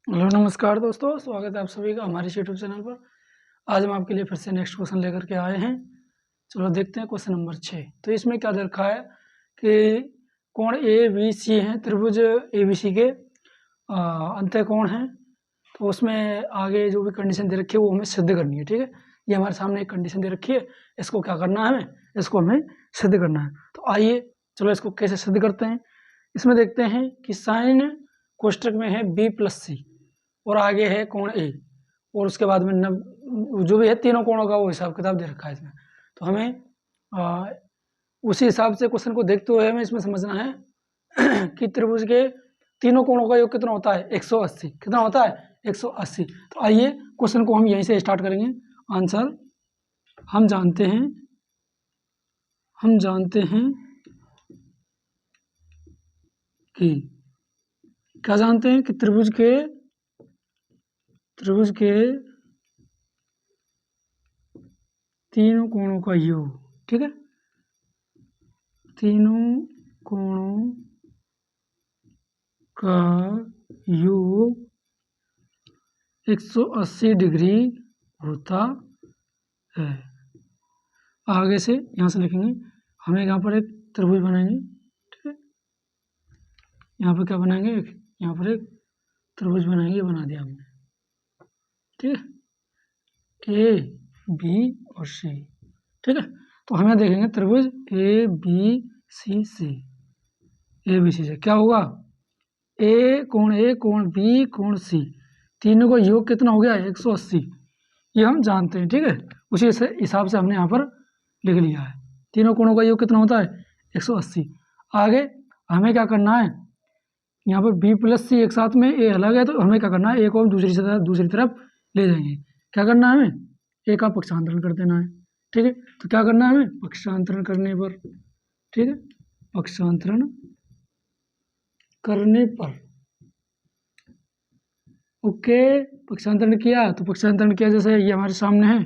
Hello नमस्कार दोस्तों, स्वागत है आप सभी का हमारे यूट्यूब चैनल पर। आज हम आपके लिए फिर से नेक्स्ट क्वेश्चन लेकर के आए हैं। चलो देखते हैं क्वेश्चन नंबर 6। तो इसमें क्या दे रखा है कि कोण ए बी सी हैं, त्रिभुज ए बी सी के अंतः कोण हैं। तो उसमें आगे जो भी कंडीशन दे रखी है वो हमें सिद्ध करनी है। ठीक है, ये हमारे सामने एक कंडीशन दे रखी है, इसको क्या करना है, हमें इसको हमें सिद्ध करना है। तो आइए चलो इसको कैसे सिद्ध करते हैं। इसमें देखते हैं कि साइन कोष्टक में है बी प्लस सी और आगे है कोण ए, और उसके बाद में जो भी है तीनों कोणों का वो हिसाब किताब दे रखा है इसमें। तो हमें उसी हिसाब से क्वेश्चन को देखते हुए हमें इसमें समझना है कि त्रिभुज के तीनों कोणों का योग कितना होता है, 180। कितना होता है, 180। तो आइए क्वेश्चन को हम यहीं से स्टार्ट करेंगे। आंसर हम जानते हैं कि क्या जानते हैं कि त्रिभुज के तीनों कोणों का योग, ठीक है, तीनों कोणों का योग 180 डिग्री होता है। आगे से यहाँ से लिखेंगे, हमें यहाँ पर एक त्रिभुज बनाएंगे। ठीक है, यहाँ पर क्या बनाएंगे, यहाँ पर एक त्रिभुज बनाएंगे, ये बना दिया हमने। ठीक है, ए बी और सी। ठीक है, तो हमें देखेंगे त्रिभुज ए बी सी से क्या होगा, ए कोण बी कोण सी, तीनों का योग कितना हो गया, 180। ये हम जानते हैं। ठीक है, उसी हिसाब से हमने यहाँ पर लिख लिया है। तीनों कोणों का योग कितना होता है, 180। आगे हमें क्या करना है, यहाँ पर बी प्लस सी एक साथ में, ए अलग है, तो हमें क्या करना है, ए को हम दूसरी तरफ ले जाएंगे। क्या करना है, हमें ए का पक्षांतरण कर देना है। ठीक है, तो क्या करना है हमें, पक्षांतरण करने पर, ठीक है, पक्षांतरण करने पर ओके, पक्षांतरण किया तो पक्षांतरण किया, जैसे ये हमारे सामने है,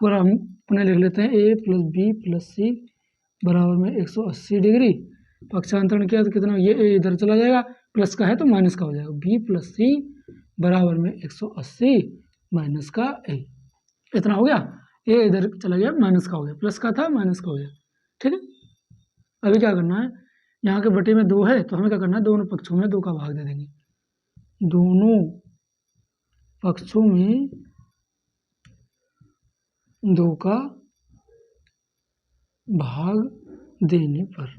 पूरा हम अपने लिख लेते हैं, ए प्लस बी प्लस सी बराबर में 180 डिग्री। पक्षांतरण किया तो कितना, ये ए इधर चला जाएगा, प्लस का है तो माइनस का हो जाएगा, बी प्लस सी बराबर में 180 माइनस का ए। इतना हो गया, ए इधर चला गया, माइनस का हो गया, प्लस का था माइनस का हो गया। ठीक है, अभी क्या करना है, यहाँ के बटे में 2 है, तो हमें क्या करना है, दोनों पक्षों में 2 का भाग दे देंगे। दोनों पक्षों में 2 का भाग देने पर,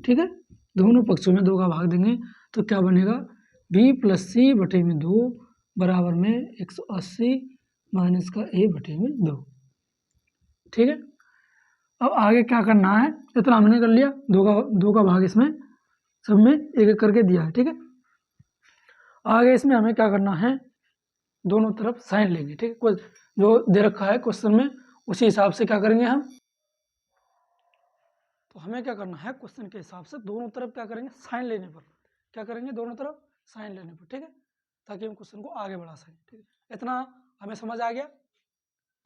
ठीक है, दोनों पक्षों में 2 का भाग देंगे तो क्या बनेगा, b प्लस सी बटे में 2 बराबर में 180 माइनस का a बटे में 2। ठीक है, अब आगे क्या करना है, इतना हमने कर लिया, 2 का भाग इसमें सब में एक एक करके दिया है। ठीक है, आगे इसमें हमें क्या करना है, दोनों तरफ साइन लेंगे। ठीक है, जो दे रखा है क्वेश्चन में उसी हिसाब से क्या करेंगे हम, तो हमें क्या करना है, क्वेश्चन के हिसाब से दोनों तरफ क्या करेंगे, साइन लेने पर, क्या करेंगे, दोनों तरफ साइन लेने पर। ठीक है, ताकि हम क्वेश्चन को आगे बढ़ा सकें। ठीक है, इतना हमें समझ आ गया।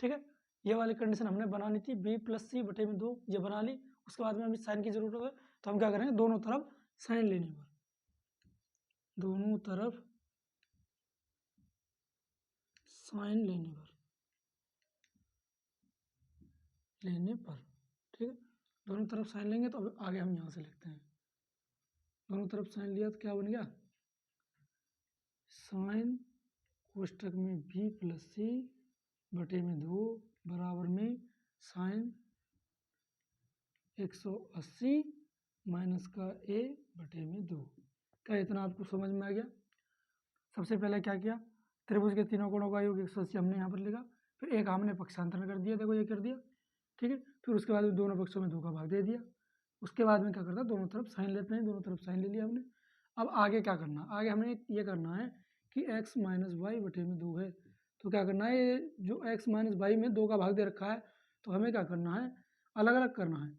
ठीक है, ये वाली कंडीशन हमने बनानी थी, b प्लस सी बटे में 2, ये बना ली। उसके बाद में हमें साइन की जरूरत है, तो हम क्या करेंगे, दोनों तरफ साइन लेने पर, दोनों तरफ साइन लेने पर। ठीक है, दोनों तरफ साइन लेंगे तो अब आगे हम यहाँ से लिखते हैं, दोनों तरफ साइन लिया तो क्या बन गया, साइन कोष्टक में b प्लस सी बटे में 2 बराबर में साइन 180 माइनस का a बटे में 2। क्या इतना आपको समझ में आ गया। सबसे पहले क्या किया, त्रिभुज के तीनों कोणों का योग 180 हमने यहाँ पर लिखा, फिर एक हमने पक्षांतरण कर दिया, देखो ये कर दिया। ठीक है, फिर उसके बाद दोनों पक्षों में 2 का भाग दे दिया। उसके बाद में क्या करता है, दोनों तरफ साइन लेते हैं, दोनों तरफ साइन ले लिया हमने। अब आगे क्या करना, आगे हमें ये करना है कि x माइनस वाई बटे में 2 है, तो क्या करना है, ये जो x माइनस वाई में 2 का भाग दे रखा है, तो हमें क्या करना है, अलग अलग करना है,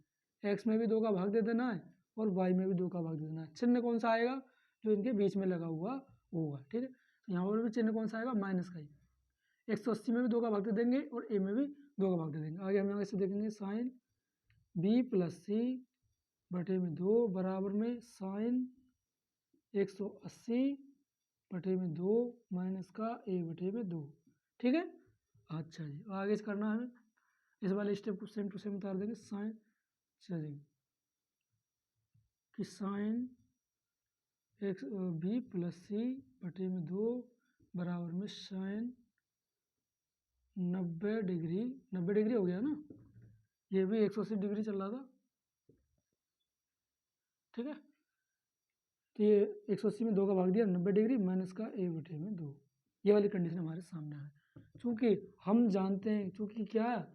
x में भी 2 का भाग दे देना है और y में भी 2 का भाग दे देना है। चिन्ह कौन सा आएगा, जो इनके बीच में लगा हुआ होगा। ठीक है, यहाँ पर भी चिन्ह कौन सा आएगा, माइनस का ही। 180 में भी 2 का भाग दे देंगे और a में भी 2 का भाग दे देंगे। आगे हम यहाँ से देखेंगे, साइन b प्लस सी बटे में 2 बराबर में साइन 180 बटे में 2 माइनस का a बटे में 2। ठीक है, अच्छा जी, आगे से करना है हमें। इस वाले स्टेप को सेम टू सेम उतार देंगे। साइन, चलिए कि साइन एक्स बी प्लस सी बटे में 2 बराबर में साइन 90 डिग्री, 90 डिग्री हो गया ना, ये भी 180 डिग्री चल रहा था। ठीक है, तो ये 180 में 2 का भाग दिया, 90 डिग्री माइनस का a बटे में 2। ये वाली कंडीशन हमारे सामने है। चूँकि हम जानते हैं, चूँकि क्या है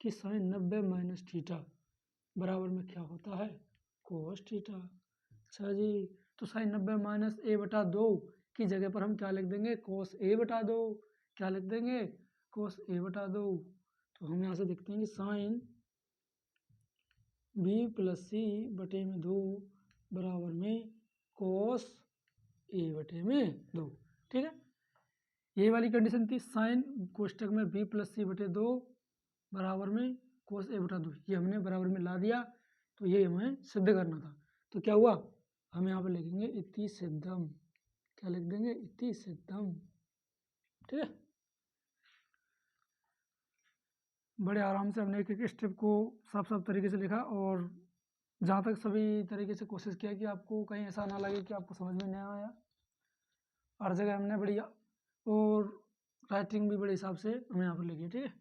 कि साइन 90 माइनस थीटा बराबर में क्या होता है, कोस थीटा। अच्छा जी, तो साइन 90 माइनस a बटा 2 की जगह पर हम क्या लिख देंगे, कोस a बटा 2। क्या लिख देंगे, कोस a बटा 2। तो हम यहाँ से देखते हैं कि साइन b प्लस सी बटे में 2 बराबर में कोस a बटे में 2। ठीक है, ये वाली कंडीशन थी, साइन कोष्टक में b प्लस सी बटे 2 बराबर में कोस a बटा 2। ये हमने बराबर में ला दिया, तो ये हमें सिद्ध करना था। तो क्या हुआ, हम यहाँ पर लिखेंगे इति सिद्धम। क्या लिख देंगे, इति सिद्धम। ठीक है, बड़े आराम से हमने एक एक स्टेप को साफ साफ तरीके से लिखा, और जहाँ तक सभी तरीके से कोशिश किया कि आपको कहीं ऐसा ना लगे कि आपको समझ में नहीं आया। हर जगह हमने बढ़िया, और राइटिंग भी बड़े हिसाब से हमने यहाँ पर लिखी। ठीक है,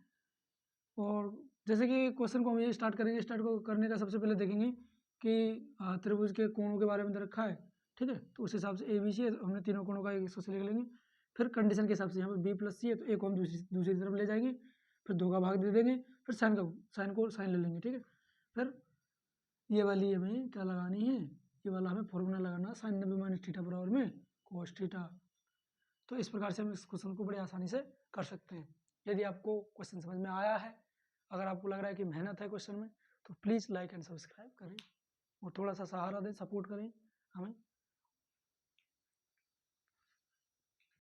और जैसे कि क्वेश्चन को हम ये स्टार्ट करेंगे, स्टार्ट को करने का सबसे पहले देखेंगे कि त्रिभुज के कोणों के बारे में दे रखा है। ठीक है, तो उस हिसाब से ए बी सी हमने तीनों कोणों का एक से लिख लेंगे। फिर कंडीशन के हिसाब से यहाँ पर बी प्लस सी है, तो ए को हम दूसरी तरफ ले जाएंगे, फिर 2 का भाग दे देंगे, फिर साइन ले लेंगे। ठीक है, फिर ये वाली हमें क्या लगानी है, ये वाला हमें फॉर्मूला लगाना है, साइन 90 माइनस थीटा बराबर में कोस थीटा। तो इस प्रकार से हम इस क्वेश्चन को बड़े आसानी से कर सकते हैं। यदि आपको क्वेश्चन समझ में आया है, अगर आपको लग रहा है कि मेहनत है क्वेश्चन में, तो प्लीज़ लाइक एंड सब्सक्राइब करें और थोड़ा सा सहारा दें, सपोर्ट करें हमें।